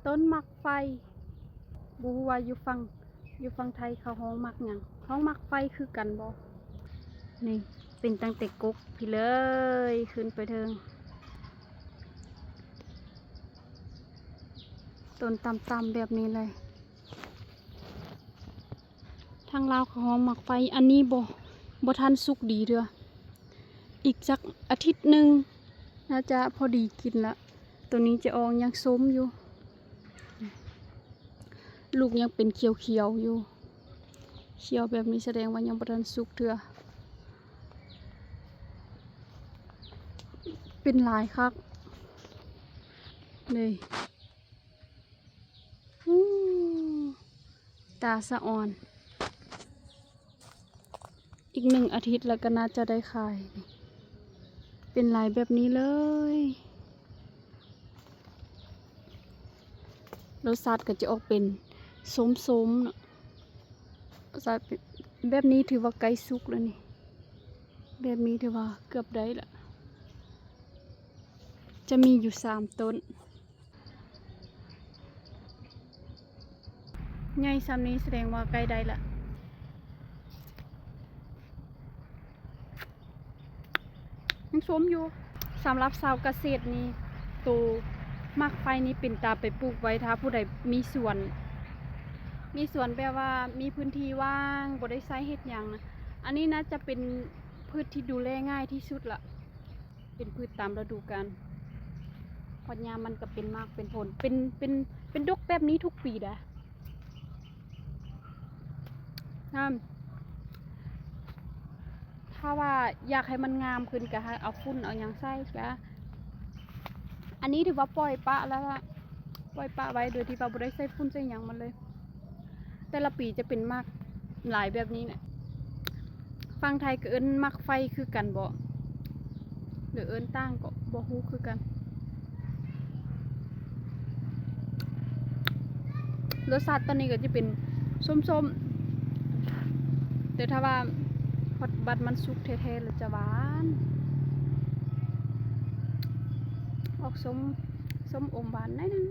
ต้นมักไฟบูว่าอยู่ฟังไทยเขาห้องมักหยังห้องมักไฟคือกันบ่นี่เป็นตั้งแต่กกพี่เลยขึ้นไปเทิงต้นต่ำๆแบบนี้เลยทางลาวเขาห้องมักไฟอันนี้บ่ทันสุกดีเด้ออีกสักอาทิตย์หนึ่งน่าจะพอดีกินละตัวนี้จะออกยังส้มอยู่ลูกยังเป็นเขียวๆอยู่เขียวแบบนี้แสดงว่ายังบ่ทันสุกเด้อเป็นลายคักเลยตาสะอ่อนอีก1 อาทิตย์แล้วก็น่าจะได้ขายเป็นลายแบบนี้เลยรสชาติก็จะออกเป็นส้มๆเนาะรสชาติแบบนี้ถือว่าใกล้สุกแล้วนี่แบบนี้ถือว่าเกือบได้ละจะมีอยู่3 ต้นใหญ่ซ้ำนี้แสดงว่าใกล้ได้ละยังส้มอยู่สำหรับชาวเกษตรนี่ตัวมักไฟนี้เป็นตาไปปลูกไว้ถ้าผู้ใดมีสวนแบบว่ามีพื้นที่ว่างบ่ได้ใช้เฮ็ดหยังนะอันนี้น่าจะเป็นพืชที่ดูแลง่ายที่สุดละเป็นพืชตามฤดูกาลพอดยามมันก็เป็นมากเป็นผลเป็นดกแบบนี้ทุกปีนะถ้าว่าอยากให้มันงามขึ้นก็ให้เอาฝุ่นเอาหยังใส่ก็อันนี้ถือว่าปล่อยปะแล้วล่ะปล่อยปะไว้โดยที่ว่าบ่ได้ใส่ฝุ่นใส่หยังมันเลยแต่ละปีจะเป็นมากหลายแบบนี้เนี่ยฟังไทยก็เอิ้นมักไฟคือกันบ่หรือเอิ้นตั้งก็บ่ฮู้คือกันรสชาติตอนนี้ก็จะเป็นส้มๆแต่ถ้าว่าพอบัดมันสุกแท้ๆแล้วจะหวานออกส้มอมหวานหน่อยนึง